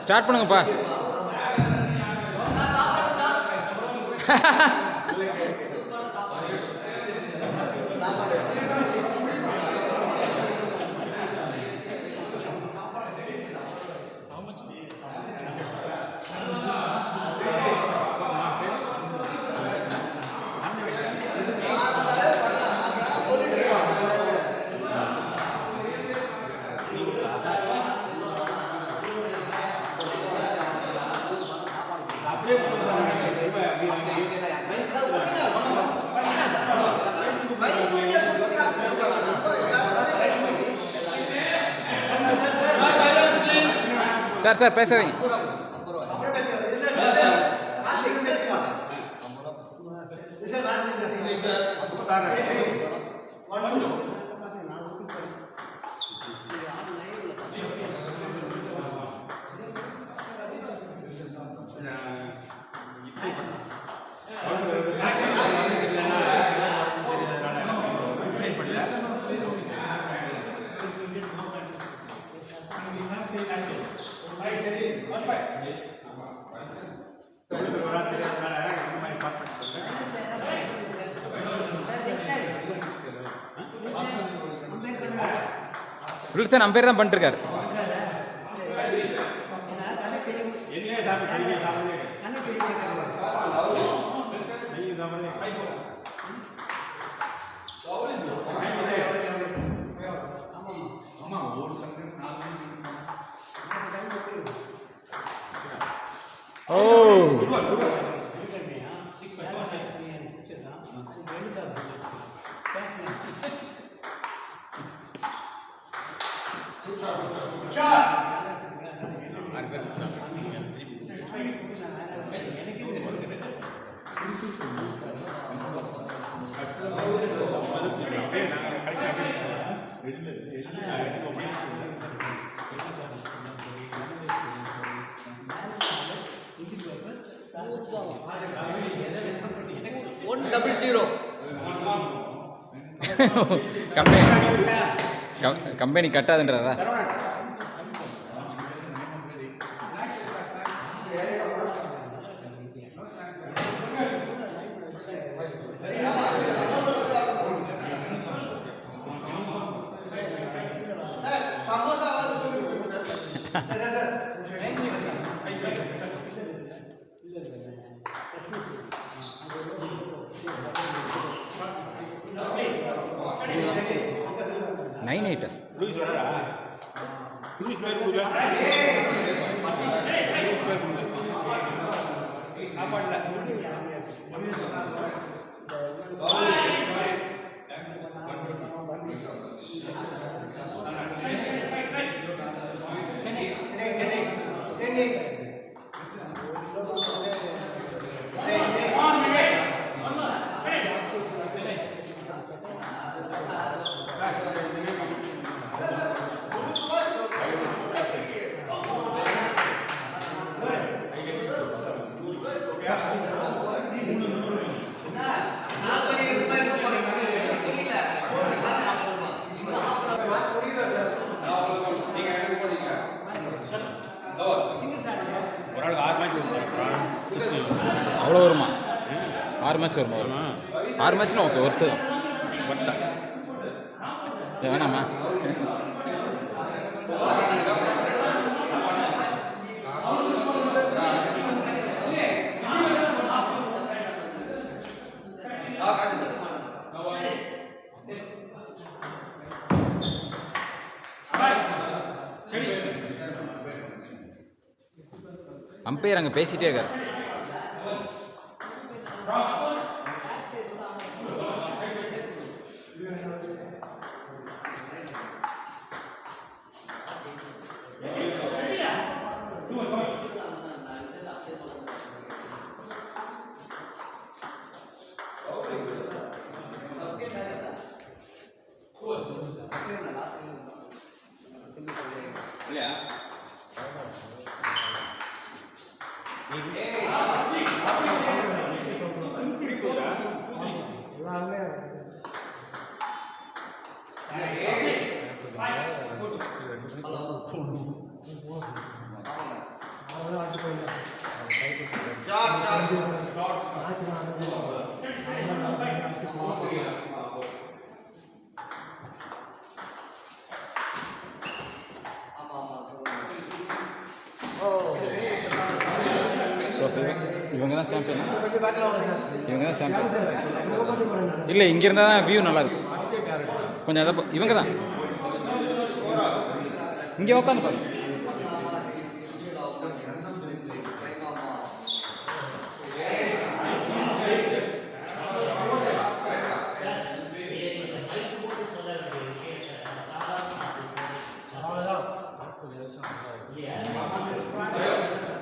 Start பண்ணுங்கப்பா. Sir sir பேசாதீங்க. Wilson ampere தான் பண்ணிட்டு இருக்காரு. ஓ கம்பெனி கட்டாதுன்றதா? அவ்வளோ வருமா? 6 மேட்ச் வருமா? 6 மேட்ச்னா ஓகே, ஒர்த்து வேணாமா? அம்பையர் அங்கே பேசிட்டே இருக்காரு. இவங்க தான் சாம்பியன். இவங்க தான் சாம்பியன். இல்லை, இங்கே இருந்தால் தான் வியூ நல்லாயிருக்கும். கொஞ்சம் அதை இவங்க தான் இங்கே உட்காந்து பாருங்க.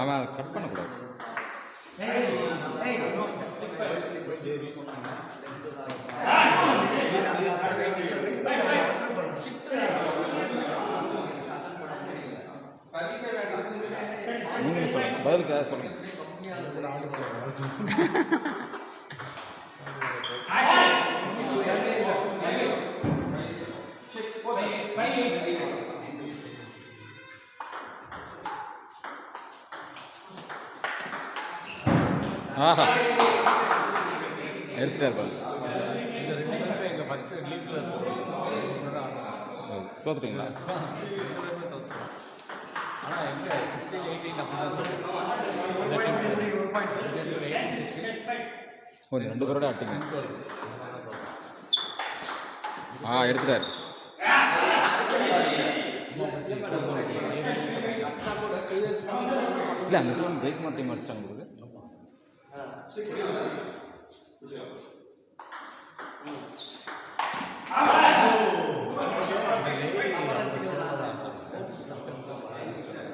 அவன் கட் பண்ணக்கூடாது. நீங்களும் சொல்லுங்க, பதிலுக்காக சொல்லுங்க. ஆஹா, எடுத்துட்டார் பாரு. தோத்துட்டீங்களா? ஒரு 2 பேரோட ஆட்டிங்க. எடுத்துட்டார். இல்லை, அந்த ஜெயக்குமார் டீம் அடிச்சிட்டாங்க.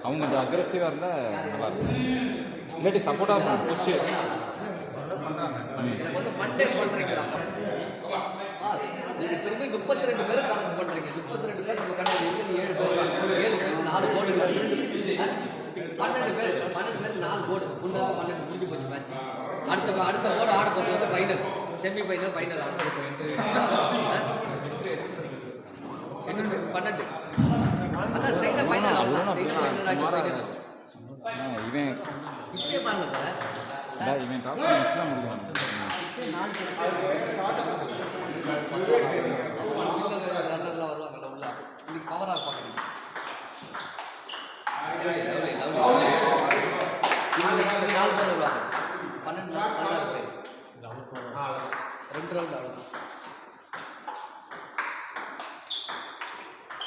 அவங்க கொஞ்சம் அக்ரெசிவாக இருந்தால் நல்லாயிருக்கும். இல்லாட்டி சப்போர்ட்டாக புஷ் எனக்கு வந்து மண்டே பண்ணுறீங்களா? நீங்கள் திரும்பி 32 பேர் கணக்கு பண்ணுறீங்க. 32 பேர் நம்ம கணக்கு இருக்குது. 7 பேர் 4 போர்டு இருக்குது. 12 பேர் 4 போர்டு முன்னாக 12 முடிஞ்சு போச்சு மேட்ச். அடுத்த போர்டு ஆட போட்டு வந்து ஃபைனல், செமி ஃபைனல், ஃபைனல் ஆட 12. அதான் ஸ்ட்ரைட்டாக ஃபைனல் ஆடலாம். ஸ்ட்ரைட்டாக ஃபைனல் ஆடி இவன் இப்படியே பாருங்க சார். இவன் டாப் மேட்ச்லாம் முடியும். ரன்னர்லாம் வருவாங்கல்ல உள்ள, இன்னைக்கு பவராக இருப்பாங்க. 4 பேர் வருவாங்க. 12 பேர் 2 ரவுண்ட் அவ்வளோதான்.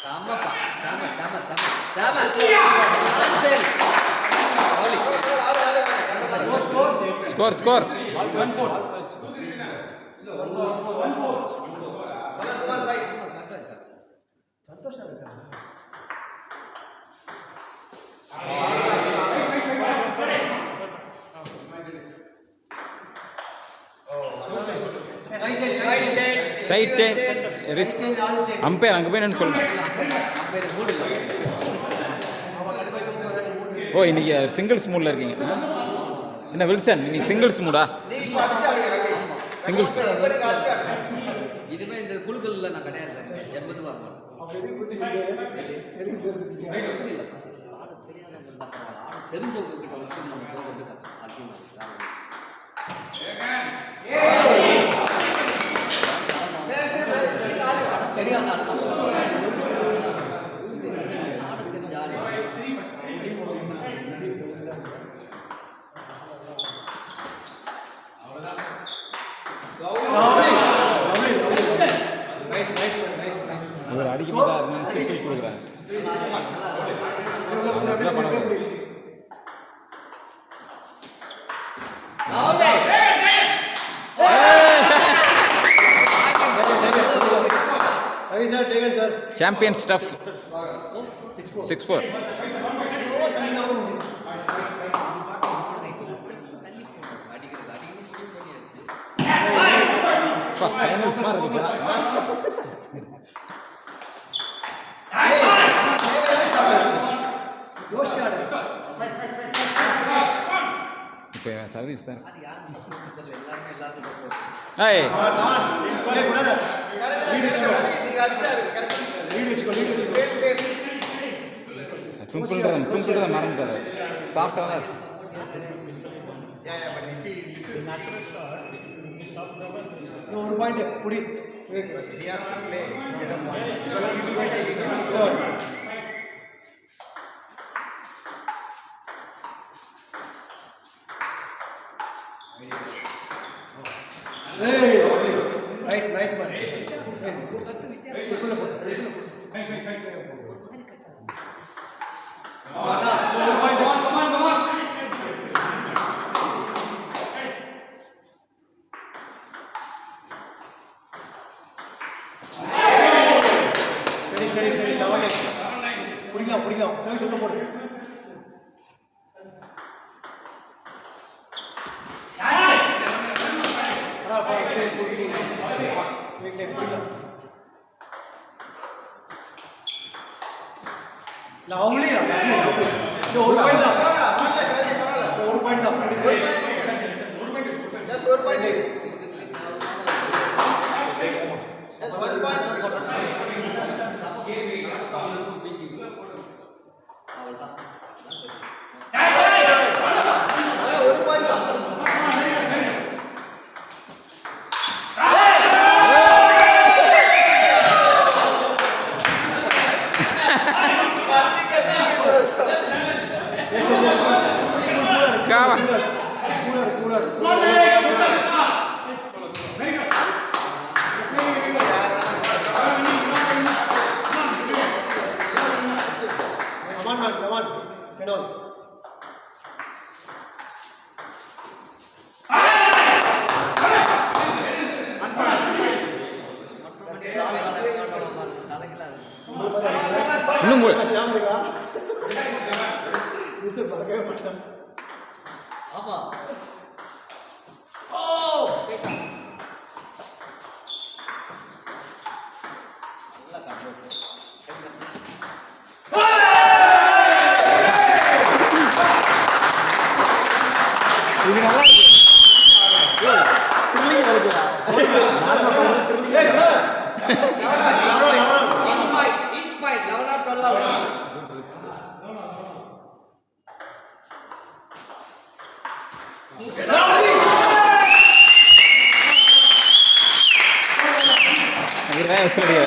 செமப்பா, ஸ்கோர் சந்தோஷம் இருக்காங்க. சைட் சேஞ்ச் ரிஸ் அம்பையர் அங்கே போய் என்ன சொல்லுங்க. ஓ, இன்னைக்கு சிங்கிள்ஸ் மூடில் இருக்கீங்க. என்ன வில்சன், இன்னைக்கு சிங்கிள்ஸ் மூடா? சிங்கிள்ஸ் இதுவே இந்த குழுக்கள்ல நான் கிடையாது சார். 80 வரணும். ஆட தெரியாதவங்க ஆட தெரிஞ்சவங்க கிட்ட வச்சு நம்ம போகிறது கஷ்டம். அதிகமாக தெரியாத ஆட தெரிஞ்ச ஆள் ஒரு அடிக்க மாட்டாருன்னு சிக்ஸ் கொடுக்குறாங்க. Champion stuff 6-4. இப்போ சர்வீஸ் தான். பிம்பிள்ன்றதை மறந்துட்டாரு. சாஃப்டாக தான் இருக்கு. ஒரு பாயிண்ட் புடி நைஸ் நைஸ் மேன் ஒரு பாயிண்ட் சரி சரி சரி பிடிக்கலாம் சரி சொல்ல போடு பிடிக்கலாம் லவ்லி ஒரு பாயிண்ட் தான் ஒரு பாயிண்ட் தான் ஒரு point Come on, head on. ஆமா இது நல்லா each fight 11 or 12 இது வேற சொல்லுங்க.